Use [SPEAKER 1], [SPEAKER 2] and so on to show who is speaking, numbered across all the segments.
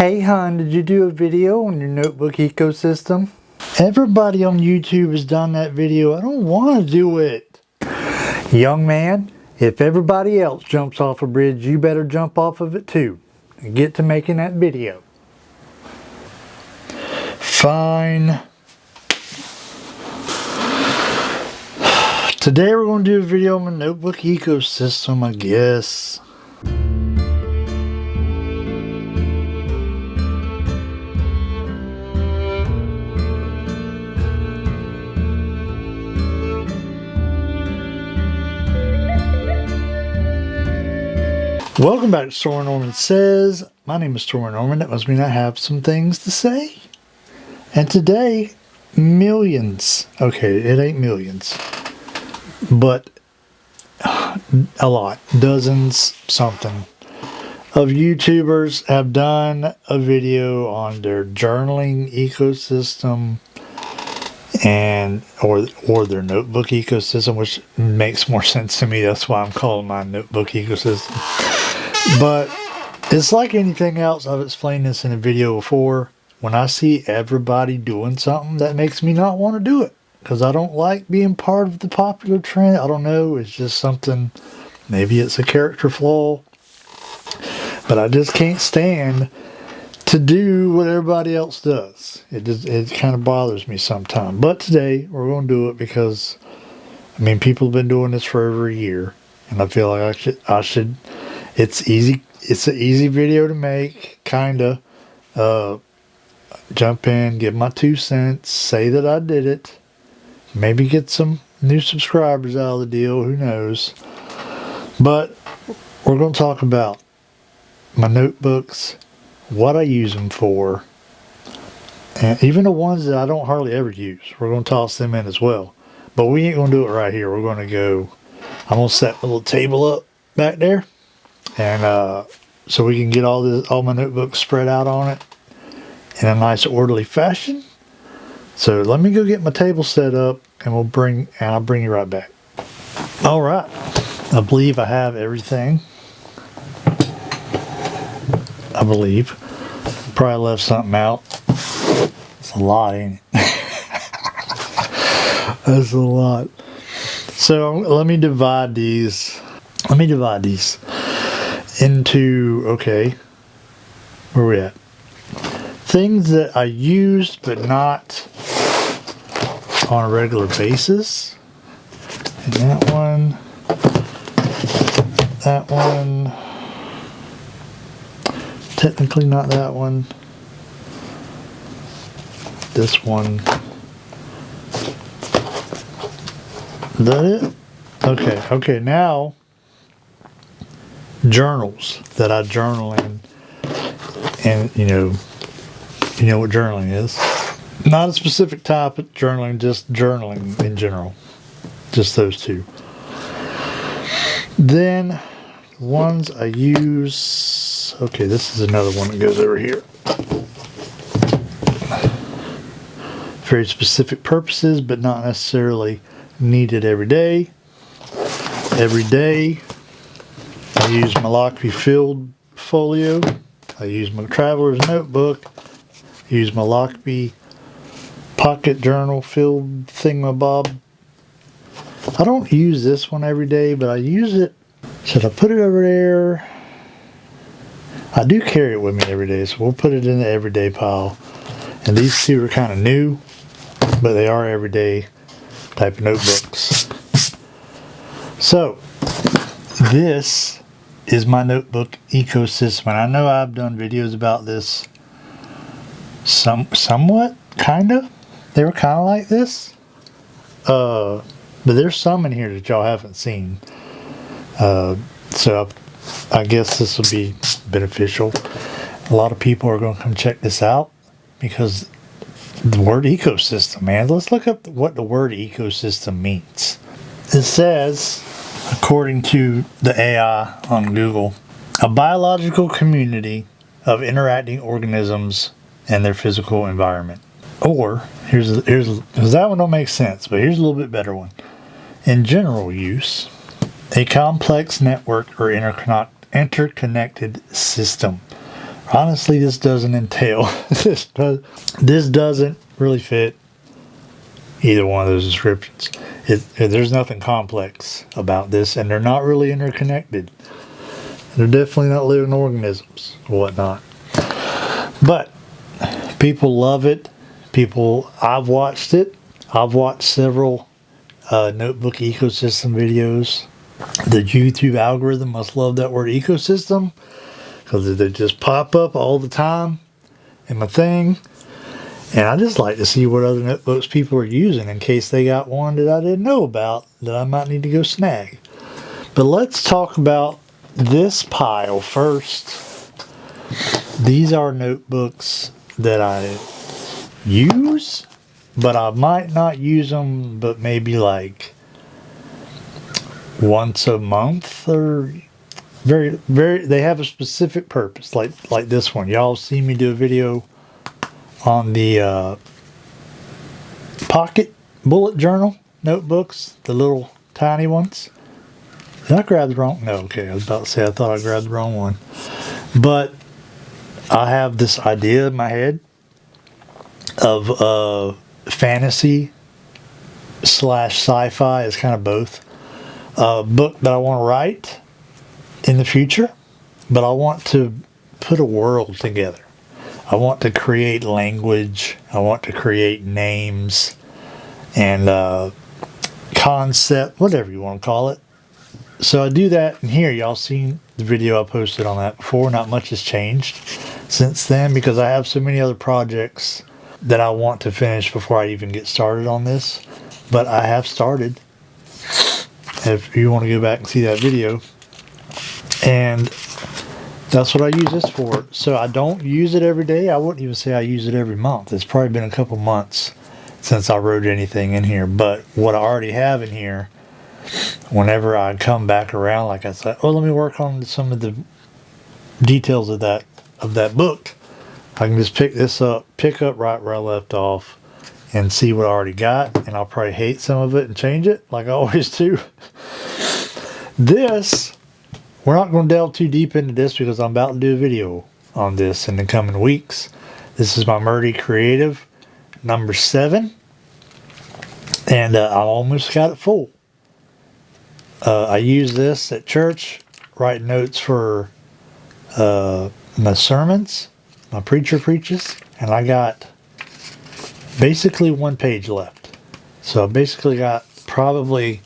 [SPEAKER 1] Hey hon, did you do a video on your notebook ecosystem? Everybody on YouTube has done that video. I don't want to do it. Young man, if everybody else jumps off a bridge, you better jump off of it too and get to making that video. Fine. Today we're going to do a video on my notebook ecosystem, I guess. Welcome back to Stormin Norman Says. My name is Stormin Norman. That must mean I have some things to say. And today, millions. Okay, it ain't millions. But a lot. Dozens, something. Of YouTubers have done a video on their journaling ecosystem and or their notebook ecosystem, which makes more sense to me. That's why I'm calling my notebook ecosystem. But it's like anything else. I've explained this in a video before. When I see everybody doing something, that makes me not want to do it. Because I don't like being part of the popular trend. I don't know. It's just something. Maybe it's a character flaw. But I just can't stand to do what everybody else does. It kind of bothers me sometimes. But today, we're going to do it because, I mean, people have been doing this for over a year. And I feel like I should. It's easy. It's an easy video to make, kinda. Jump in, give my 2 cents, say that I did it, maybe get some new subscribers out of the deal. Who knows? But we're going to talk about my notebooks, what I use them for, and even the ones that I don't hardly ever use. We're going to toss them in as well. But we ain't going to do it right here. We're going to go. I'm going to set a little table up back there. And so we can get all my notebooks spread out on it in a nice orderly fashion. So let me go get my table set up and I'll bring you right back. All right. I believe I have everything. I believe. Probably left something out. It's a lot, ain't it? That's a lot. So let me divide these. Into, okay, where are we at? Things that I used but not on a regular basis. And that one, technically not that one, this one. Is that it? Okay, now journals that I journal in, and you know what journaling is. Not a specific type of journaling, just journaling in general. Just those two. Then ones I use. Okay, this is another one that goes over here. Very specific purposes, but not necessarily needed every day. Every day I use my Leuchturm filled folio. I use my traveler's notebook. I use my Leuchturm pocket journal filled thingamabob. I don't use this one every day, but I use it. Should I put it over there? I do carry it with me every day, so we'll put it in the everyday pile. And these two are kind of new, but they are everyday type of notebooks. So this is my notebook ecosystem, and I know I've done videos about this somewhat, kinda. They were kind of like this, but there's some in here that y'all haven't seen, so I guess this will be beneficial. A lot of people are going to come check this out because the word ecosystem, man. Let's look up what the word ecosystem means. It says, according to the AI on Google, a biological community of interacting organisms and their physical environment. Or, here's because that one don't make sense, but here's a little bit better one. In general use, a complex network or interconnected system Honestly, this doesn't entail. This doesn't really fit either one of those descriptions. There's nothing complex about this, and they're not really interconnected. They're definitely not living organisms or whatnot. But people love it. I've watched it. I've watched several notebook ecosystem videos. The YouTube algorithm must love that word ecosystem, because they just pop up all the time in my thing. And I just like to see what other notebooks people are using in case they got one that I didn't know about that I might need to go snag. But let's talk about this pile first. These are notebooks that I use, but I might not use them, but maybe like once a month, or they have a specific purpose, like this one. Y'all see me do a video on the pocket bullet journal notebooks, the little tiny ones. Did I grab the wrong? No, okay, I was about to say I thought I grabbed the wrong one. But I have this idea in my head of fantasy / sci-fi, is kind of both, book that I want to write in the future, but I want to put a world together. I want to create language. I want to create names and concept, whatever you want to call it. So I do that in here. Y'all seen the video I posted on that before. Not much has changed since then, because I have so many other projects that I want to finish before I even get started on this. But I have started, if you want to go back and see that video. And that's what I use this for. So I don't use it every day. I wouldn't even say I use it every month. It's probably been a couple months since I wrote anything in here. But what I already have in here, whenever I come back around, like I said, let me work on some of the details of that book, I can just pick up right where I left off and see what I already got. And I'll probably hate some of it and change it, like I always do. We're not going to delve too deep into this because I'm about to do a video on this in the coming weeks. This is my Midori Creative number 7. And I almost got it full. I use this at church, write notes for my sermons, my preacher preaches. And I got basically 1 page left. So I basically got probably,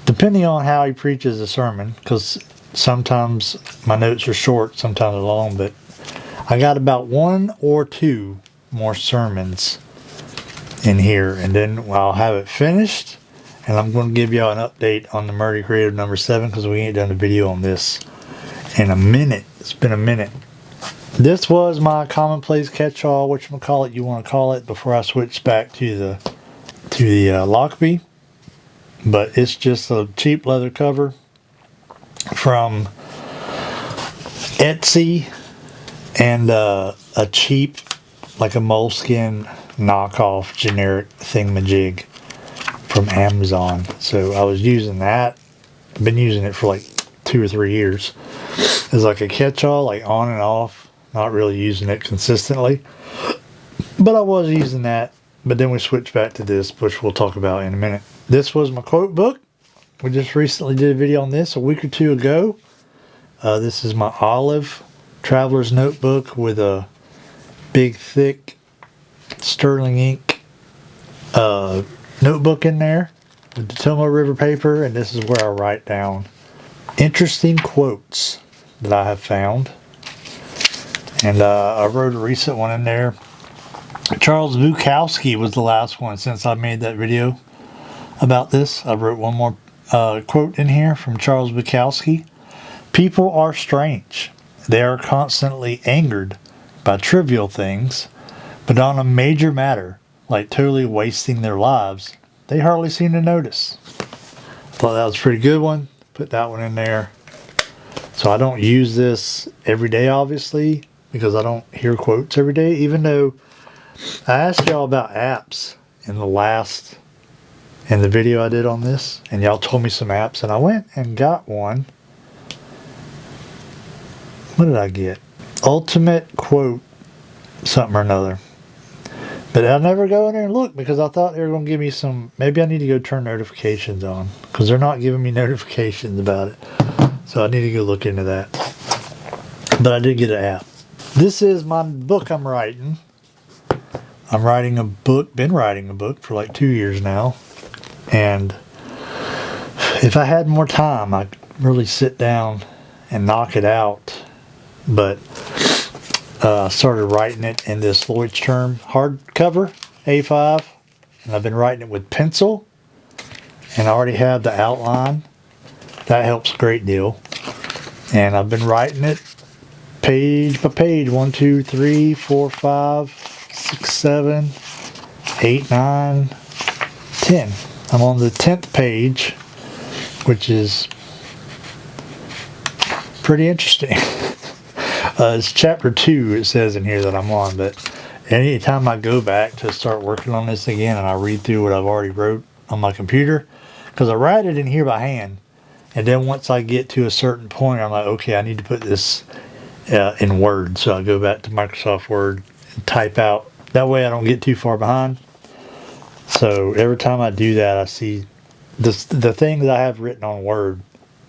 [SPEAKER 1] depending on how he preaches a sermon, because sometimes my notes are short, sometimes they're long, but I got about 1 or 2 more sermons in here, and then I'll have it finished, and I'm going to give y'all an update on the Midori Creative number 7, because we ain't done a video on this in a minute. It's been a minute. This was my commonplace catch-all, whatchamacallit you want to call it, before I switched back to the Lockbee. But it's just a cheap leather cover from Etsy, and a cheap, like a moleskin knockoff generic thingamajig from Amazon. So I was using that. I've been using it for like 2 or 3 years. It's like a catch-all, like on and off. Not really using it consistently, but I was using that. But then we switched back to this, which we'll talk about in a minute. This was my quote book. We just recently did a video on this a week or 2 ago. This is my olive traveler's notebook with a big, thick sterling ink notebook in there with the Tomo River paper. And this is where I write down interesting quotes that I have found. And I wrote a recent one in there. Charles Bukowski was the last one since I made that video about this. I wrote one more quote in here from Charles Bukowski. People are strange. They are constantly angered by trivial things, but on a major matter, like totally wasting their lives, they hardly seem to notice. I thought that was a pretty good one. Put that one in there. So I don't use this every day, obviously, because I don't hear quotes every day, even though I asked y'all about apps in the video I did on this, and y'all told me some apps, and I went and got one. What did I get? ultimate quote something or another. But I'll never go in there and look because I thought they were going to give me some. Maybe I need to go turn notifications on because they're not giving me notifications about it. So I need to go look into that. But I did get an app. This is my book I'm writing. I'm writing a book, been writing a book for like 2 years now. And if I had more time, I'd really sit down and knock it out. But I started writing it in this Leuchturm hardcover, A5. And I've been writing it with pencil. And I already have the outline. That helps a great deal. And I've been writing it page by page. 1, 2, 3, 4, 5, 6, 7, 8, 9, 10. I'm on the 10th page, which is pretty interesting. It's chapter 2, it says in here that I'm on, but anytime I go back to start working on this again and I read through what I've already wrote on my computer, because I write it in here by hand, and then once I get to a certain point, I'm like, okay, I need to put this in Word. So I go back to Microsoft Word and type out. That way I don't get too far behind. So every time I do that, I see the thing that I have written on Word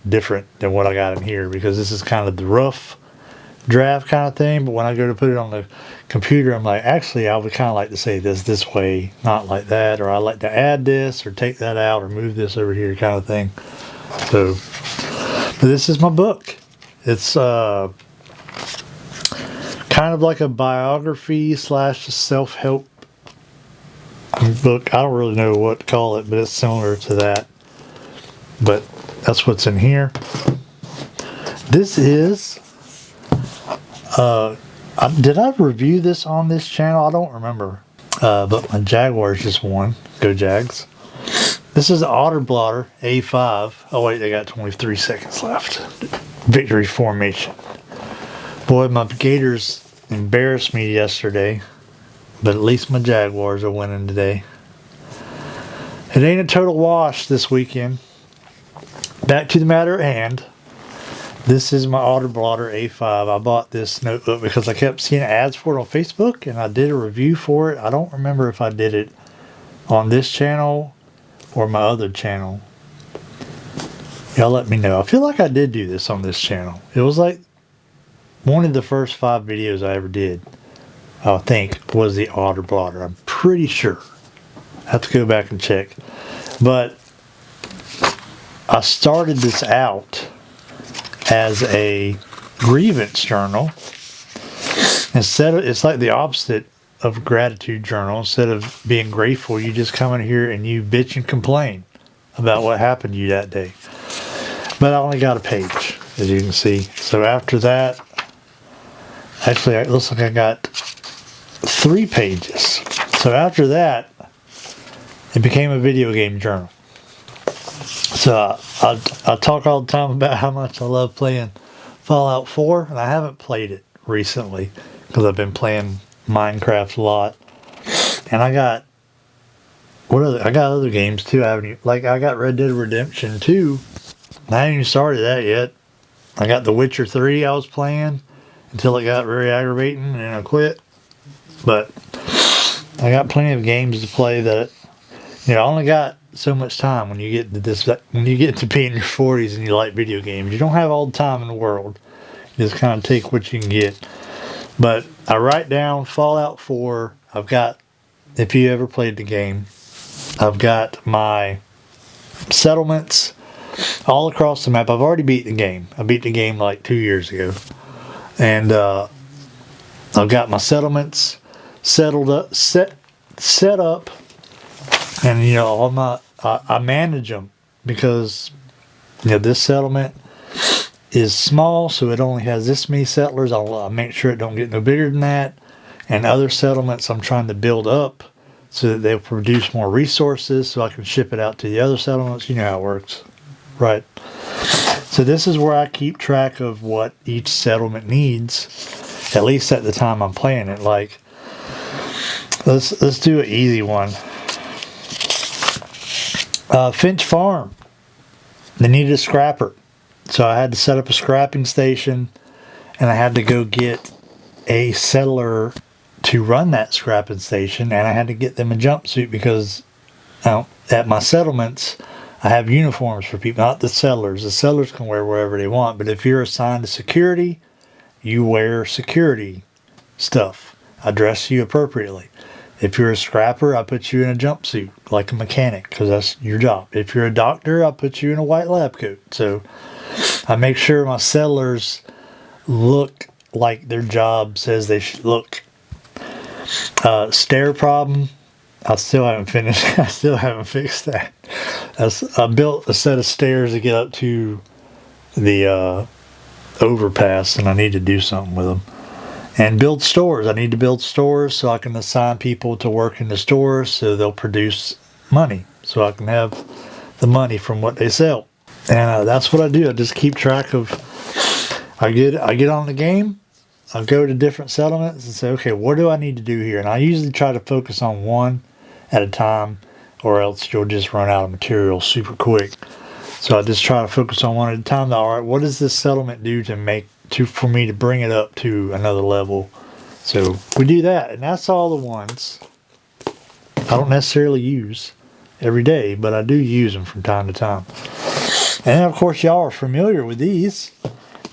[SPEAKER 1] different than what I got in here, because this is kind of the rough draft kind of thing. But when I go to put it on the computer, I'm like, actually, I would kind of like to say this way, not like that, or I like to add this or take that out or move this over here kind of thing. So, but this is my book. It's kind of like a biography / self-help book. I don't really know what to call it, but it's similar to that. But that's what's in here. This is did I review this on this channel? I don't remember. But my Jaguars just won. Go Jags. This is the Otter Blotter A5. Oh wait, they got 23 seconds left. Victory formation. Boy, my Gators embarrassed me yesterday, but at least my Jaguars are winning today. It ain't a total wash this weekend. Back to the matter at hand. This is my Otter Blotter A5. I bought this notebook because I kept seeing ads for it on Facebook, and I did a review for it. I don't remember if I did it on this channel or my other channel. Y'all let me know. I feel like I did do this on this channel. It was like one of the first 5 videos I ever did, I think, was the Otter Blotter. I'm pretty sure. I have to go back and check. But I started this out as a grievance journal. Instead of, it's like the opposite of gratitude journal. Instead of being grateful, you just come in here and you bitch and complain about what happened to you that day. But I only got a page, as you can see. So after that, actually it looks like I got 3 pages. So after that, it became a video game journal. So I talk all the time about how much I love playing Fallout 4, and I haven't played it recently because I've been playing Minecraft a lot. And I got other games too. I got Red Dead Redemption 2. I haven't even started that yet. I got The Witcher 3 I was playing until it got very aggravating and I quit. But I got plenty of games to play that, I only got so much time when you get to this. When you get to be in your 40s and you like video games, you don't have all the time in the world. You just kind of take what you can get. But I write down Fallout 4. I've got, if you ever played the game, I've got my settlements all across the map. I've already beat the game. I beat the game like 2 years ago. And I've got my settlements set up. And all my I manage them because this settlement is small, so it only has this many settlers. I'll make sure it don't get no bigger than that. And other settlements I'm trying to build up so that they'll produce more resources so I can ship it out to the other settlements. You know how it works, right? So this is where I keep track of what each settlement needs, at least at the time I'm playing it. Like, let's do an easy one. Finch Farm, they needed a scrapper, so I had to set up a scrapping station, and I had to go get a settler to run that scrapping station, and I had to get them a jumpsuit because at my settlements, I have uniforms for people, not the settlers. The settlers can wear wherever they want, but if you're assigned to security, you wear security stuff. I dress you appropriately. If you're a scrapper, I put you in a jumpsuit like a mechanic because that's your job. If you're a doctor, I put you in a white lab coat. So I make sure my settlers look like their job says they should look. Stair problem, I still haven't finished. I still haven't fixed that. I built a set of stairs to get up to the overpass, and I need to do something with them. And build stores. I need to build stores so I can assign people to work in the stores so they'll produce money. So I can have the money from what they sell. And that's what I do. I just keep track of, I get on the game, I go to different settlements and say, okay, what do I need to do here? And I usually try to focus on one at a time, or else you'll just run out of material super quick. So I just try to focus on one at a time. All right, what does this settlement do for me to bring it up to another level? So we do that, and that's all the ones I don't necessarily use every day, but I do use them from time to time. And of course, y'all are familiar with these.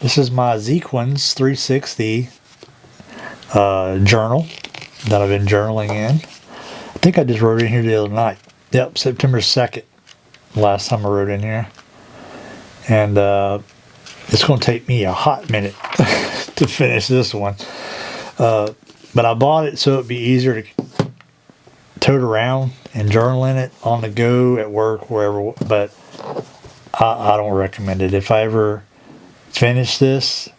[SPEAKER 1] This is my Zequins 360 journal that I've been journaling in. I think I just wrote in here the other night. Yep, September 2nd, last time I wrote in here. And it's going to take me a hot minute to finish this one. But I bought it so it'd be easier to tote around and journal in it on the go, at work, wherever. But I don't recommend it. If I ever finish this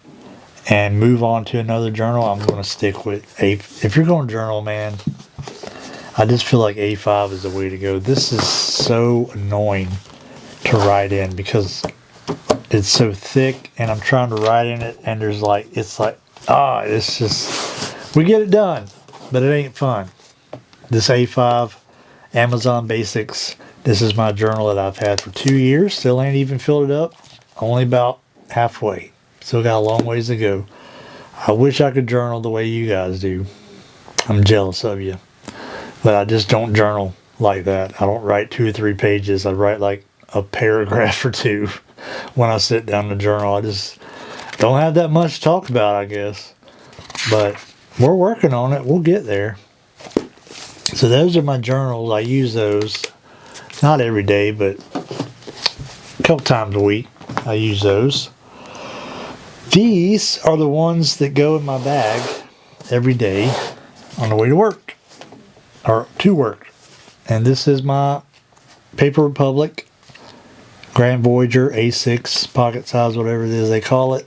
[SPEAKER 1] and move on to another journal, I'm going to stick with if you're going to journal, man, I just feel like A5 is the way to go. This is so annoying to write in because it's so thick, and I'm trying to write in it, and it's just, we get it done, but it ain't fun. This A5 Amazon Basics, this is my journal that I've had for 2 years. Still ain't even filled it up. Only about halfway. Still got a long ways to go. I wish I could journal the way you guys do. I'm jealous of you. But I just don't journal like that. I don't write 2 or 3 pages. I write like a paragraph or 2 when I sit down to journal. I just don't have that much to talk about, I guess. But we're working on it. We'll get there. So those are my journals. I use those not every day, but a couple times a week. I use those. These are the ones that go in my bag every day on the way to work, or to work. And this is my Paper Republic Grand Voyager A6 pocket size, whatever it is they call it.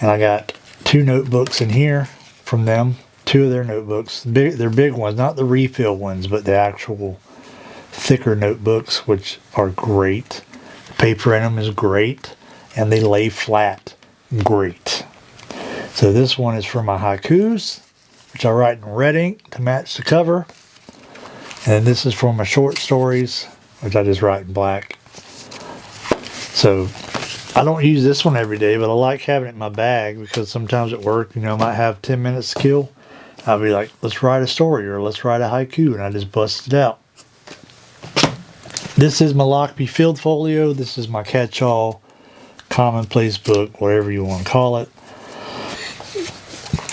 [SPEAKER 1] And I got 2 notebooks in here from them, 2 of their notebooks. They're big ones, not the refill ones, but the actual thicker notebooks, which are great. The paper in them is great, and they lay flat great. So this one is for my haikus, which I write in red ink to match the cover. And this is for my short stories, which I just write in black. So I don't use this one every day, but I like having it in my bag because sometimes at work, I might have 10 minutes to kill. I'll be like, let's write a story or let's write a haiku, and I just bust it out. This is my Lockby Field Folio. This is my catch-all commonplace book, whatever you want to call it.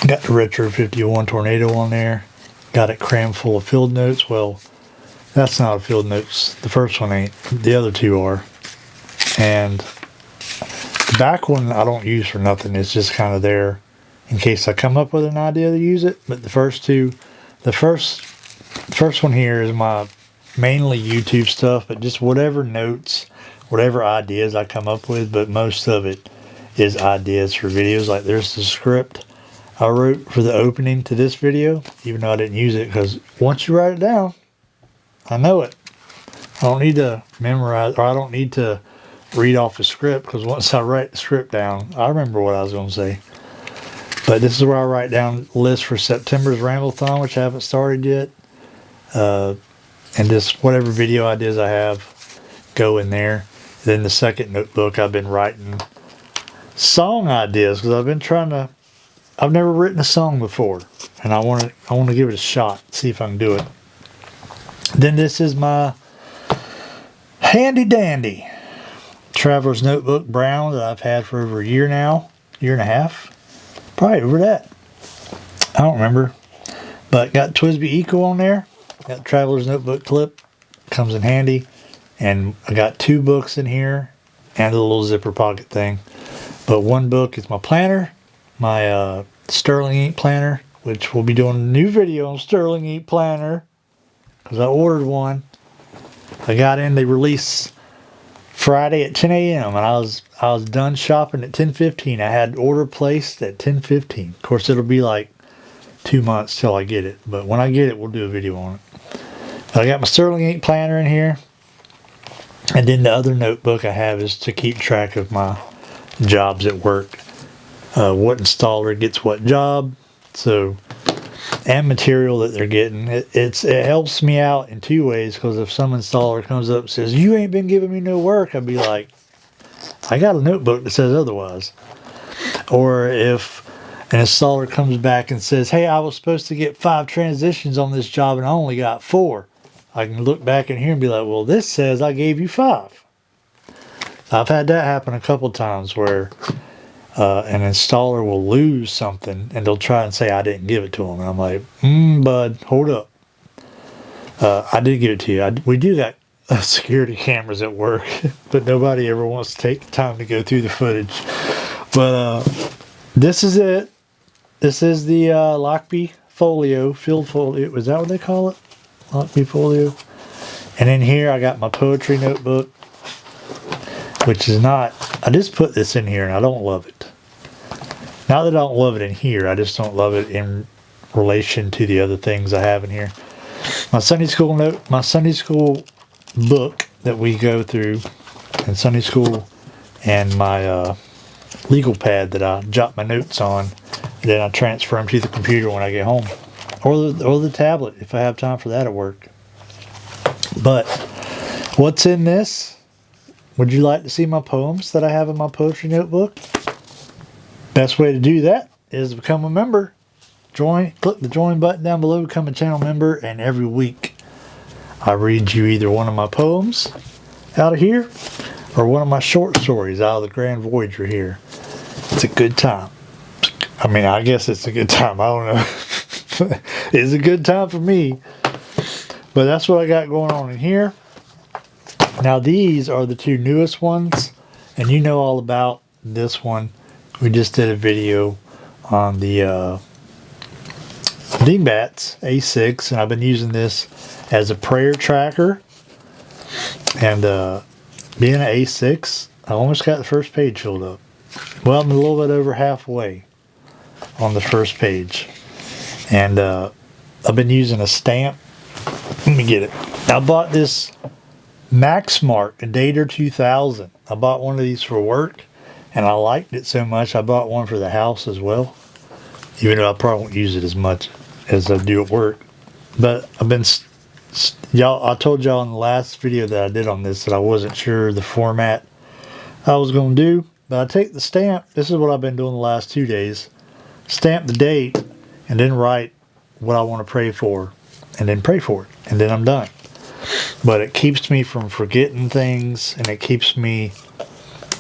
[SPEAKER 1] Got the Retro 51 Tornado on there. Got it crammed full of field notes. Well, that's not a field notes. The first one ain't. The other 2 are. And the back one I don't use for nothing. It's just kind of there in case I come up with an idea to use it. But the first 2, the first one here is my mainly YouTube stuff, but just whatever notes, whatever ideas I come up with, but most of it is ideas for videos. Like there's the script I wrote for the opening to this video, even though I didn't use it, because once you write it down, I know it. I don't need to memorize, or I don't need to read off the script, because once I write the script down, I remember what I was going to say. But this is where I write down lists for September's Ramble-thon, which I haven't started yet. And just whatever video ideas I have go in there. Then the second notebook, I've been writing song ideas, because I've been trying to I've never written a song before, and I want to give it a shot, see if I can do it. Then this is my handy dandy Traveler's Notebook Brown that I've had for over a year now, year and a half, probably over that. I don't remember, but got Twisby Eco on there. Got Traveler's Notebook clip, comes in handy, and I got 2 books in here and a little zipper pocket thing. But one book is my planner, my Sterling ink planner, which we'll be doing a new video on Sterling ink planner because I ordered one. I got in, they released Friday at 10 a.m. and I was done shopping at 10:15. I had order placed at 10:15. Of course, it'll be like 2 months till I get it, but when I get it, we'll do a video on it. I got my Sterling ink planner in here, and then the other notebook I have is to keep track of my jobs at work. What installer gets what job, so, and material that they're getting. It helps me out in 2 ways, because if some installer comes up and says, "You ain't been giving me no work," I'd be like, I got a notebook that says otherwise. Or if an installer comes back and says, "Hey, I was supposed to get 5 transitions on this job and I only got 4. I can look back in here and be like, "Well, this says I gave you 5. I've had that happen a couple times where an installer will lose something and they'll try and say I didn't give it to them. And I'm like, bud, hold up. I did give it to you. We do got security cameras at work, but nobody ever wants to take the time to go through the footage. But this is it. This is the Lockby Folio, Field Folio. Was that what they call it? Lockby Folio. And in here I got my poetry notebook, which is not, I just put this in here and I don't love it. Not that I don't love it in here, I just don't love it in relation to the other things I have in here. My Sunday school book that we go through in Sunday school, and my legal pad that I jot my notes on, and then I transfer them to the computer when I get home, or the tablet if I have time for that at work. But what's in this? Would you like to see my poems that I have in my poetry notebook? Best way to do that is to become a member. Click the join button down below, become a channel member, and every week I read you either one of my poems out of here or one of my short stories out of the Grand Voyager here. It's a good time. I mean, I guess it's a good time. I don't know. It's a good time for me. But that's what I got going on in here. Now these are the 2 newest ones, and you know all about this one. We just did a video on the Dingbats A6, and I've been using this as a prayer tracker. And being an A6, I almost got the first page filled up. Well, I'm a little bit over halfway on the first page. And I've been using a stamp. Let me get it. I bought this Maxmark Dater 2000. I bought one of these for work, and I liked it so much I bought one for the house as well, even though I probably won't use it as much as I do at work. But I've been I told y'all in the last video that I did on this that I wasn't sure the format I was going to do, but I take the stamp. This is what I've been doing the last 2 days. Stamp the date and then write what I want to pray for, and then pray for it, and then I'm done. But it keeps me from forgetting things, and it keeps me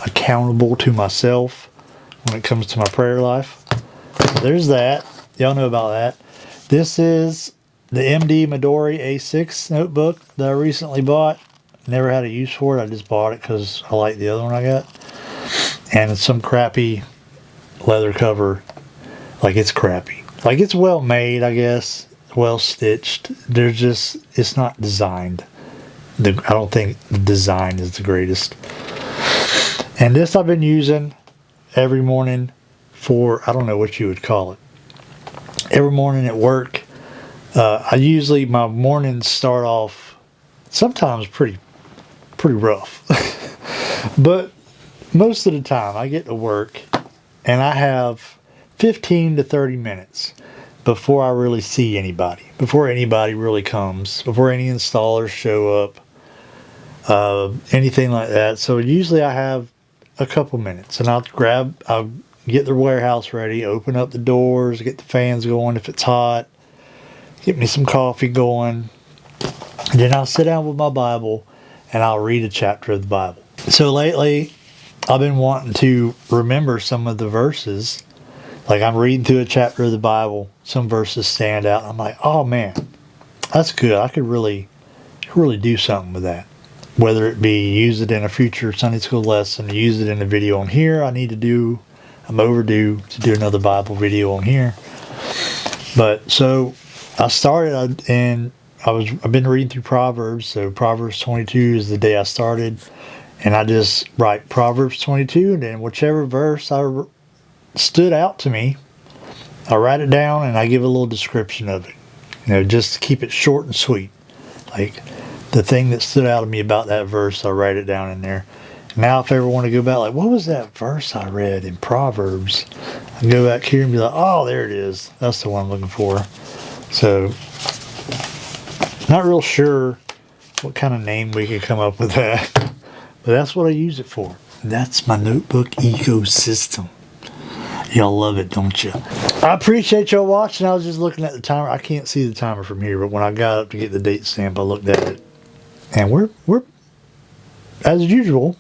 [SPEAKER 1] accountable to myself when it comes to my prayer life. So there's that. Y'all know about that. This is the MD Midori A6 Notebook that I recently bought. Never had a use for it. I just bought it because I like the other one I got. And it's some crappy leather cover. Like, it's crappy. Like, it's well made, I guess. Well stitched. It's not designed. I don't think the design is the greatest. And this I've been using every morning for, I don't know what you would call it. Every morning at work. My mornings start off sometimes pretty rough. But most of the time I get to work and I have 15 to 30 minutes before I really see anybody, before anybody really comes, before any installers show up, anything like that. So usually I have a couple minutes, and I'll get the warehouse ready, open up the doors, get the fans going if it's hot, get me some coffee going. And then I'll sit down with my Bible and I'll read a chapter of the Bible. So lately, I've been wanting to remember some of the verses. Like I'm reading through a chapter of the Bible, some verses stand out. I'm like, oh man, that's good. I could really do something with that. Whether it be use it in a future Sunday school lesson, use it in a video on here. I'm overdue to do another Bible video on here. But so I started and I've been reading through Proverbs. So Proverbs 22 is the day I started. And I just write Proverbs 22, and then whichever verse stood out to me, I write it down and I give a little description of it. Just to keep it short and sweet. Like the thing that stood out to me about that verse, I write it down in there. Now if I ever want to go back, like what was that verse I read in Proverbs? I can go back here and be like, oh, there it is. That's the one I'm looking for. So, not real sure what kind of name we could come up with that. But that's what I use it for. That's my notebook ecosystem. Y'all love it, don't you? I appreciate y'all watching. I was just looking at the timer. I can't see the timer from here, but when I got up to get the date stamp, I looked at it. And we're as usual,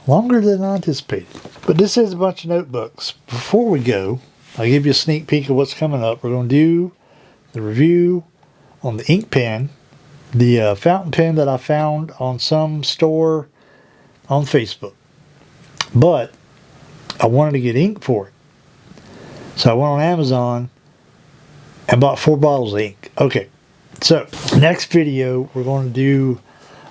[SPEAKER 1] longer than I anticipated. But this is a bunch of notebooks. Before we go, I'll give you a sneak peek of what's coming up. We're going to do the review on the ink pen, the fountain pen that I found on some store on Facebook. But I wanted to get ink for it. So I went on Amazon and bought 4 bottles of ink. Okay, so next video we're going to do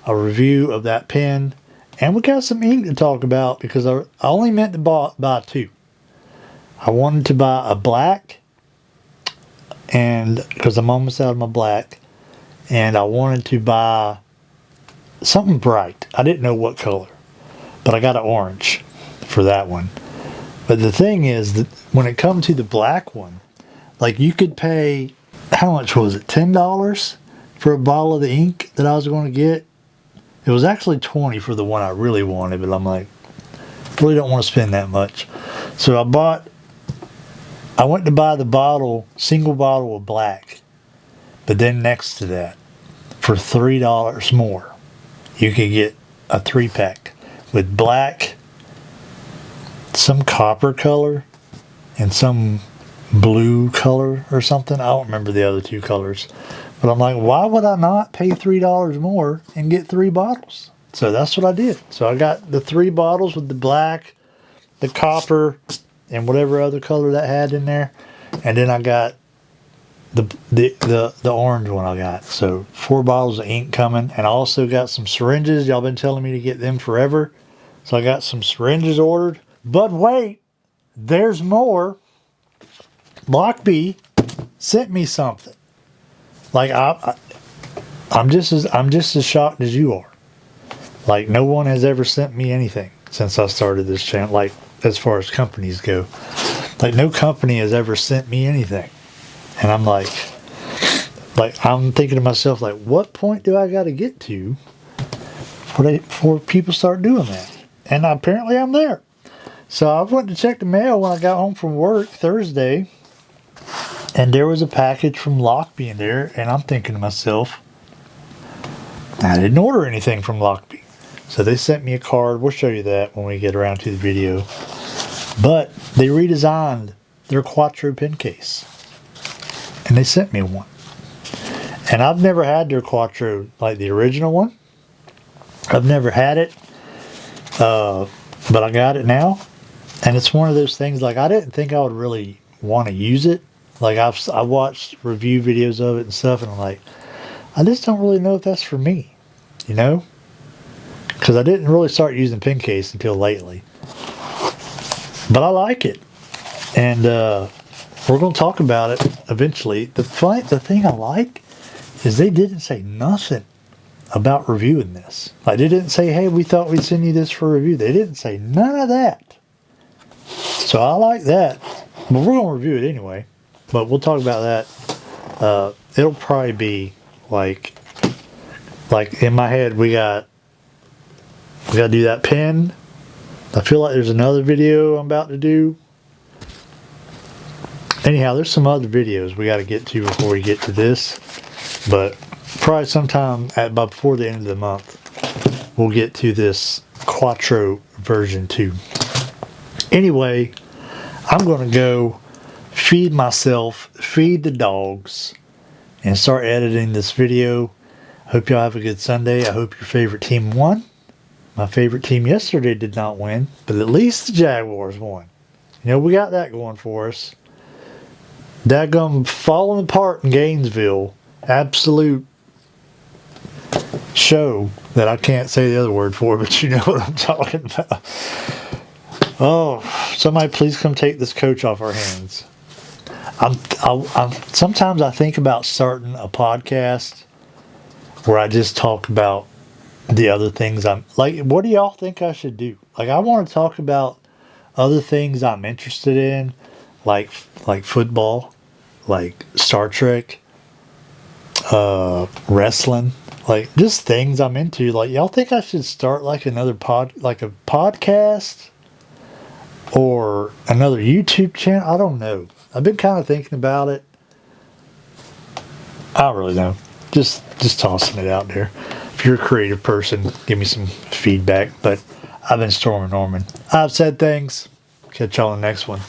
[SPEAKER 1] a review of that pen. And we got some ink to talk about because I only meant to buy 2. I wanted to buy a black, and because I'm almost out of my black, and I wanted to buy something bright. I didn't know what color, but I got an orange for that one. But the thing is that when it comes to the black one, like you could pay, how much was it? $10 for a bottle of the ink that I was going to get. It was actually $20 for the one I really wanted, but I'm like, really don't want to spend that much. So I went to buy the bottle, single bottle of black, but then next to that, for $3 more, you could get a 3-pack with black, some copper color, and some blue color or something. I don't remember the other 2 colors. But I'm like, why would I not pay $3 more and get 3 bottles? So that's what I did. So I got the 3 bottles with the black, the copper, and whatever other color that had in there. And then I got the orange one I got. So 4 bottles of ink coming. And I also got some syringes. Y'all been telling me to get them forever. So I got some syringes ordered. But wait, there's more. Lockbee sent me something. Like I'm just as shocked as you are. Like no one has ever sent me anything since I started this channel. Like as far as companies go, like no company has ever sent me anything. And I'm like I'm thinking to myself, like, what point do I got to get to before people start doing that? And apparently I'm there. So I went to check the mail when I got home from work Thursday. And there was a package from Lockbee in there, and I'm thinking to myself, I didn't order anything from Lockbee. So they sent me a card. We'll show you that when we get around to the video. But they redesigned their Quattro pen case. And they sent me one. And I've never had their Quattro, like the original one. I've never had it. But I got it now. And it's one of those things, like I didn't think I would really want to use it. Like I watched review videos of it and stuff, and I'm like, I just don't really know if that's for me, you know? Because I didn't really start using pen case until lately. But I like it. And we're going to talk about it eventually. The thing I like is they didn't say nothing about reviewing this. Like they didn't say, hey, we thought we'd send you this for review. They didn't say none of that. So I like that. But we're going to review it anyway. But we'll talk about that. It'll probably be like in my head we got to do that pen. I feel like there's another video I'm about to do Anyhow, there's some other videos we got to get to before we get to this. But probably sometime before the end of the month, we'll get to this Quattro version 2. Anyway, I'm going to go feed myself, feed the dogs, and start editing this video. Hope y'all have a good Sunday. I hope your favorite team won. My favorite team yesterday did not win, but at least the Jaguars won. You know, we got that going for us. Daggum falling apart in Gainesville. Absolute show that I can't say the other word for, but you know what I'm talking about. Oh, somebody please come take this coach off our hands. Sometimes I think about starting a podcast where I just talk about the other things I'm like. What do y'all think I should do? Like, I want to talk about other things I'm interested in, like football, like Star Trek, wrestling, like just things I'm into. Like, y'all think I should start like another like a podcast or another YouTube channel? I don't know. I've been kind of thinking about it. I don't really know. Just tossing it out there. If you're a creative person, give me some feedback. But I've been Stormin' Norman. I've said things. Catch y'all in the next one.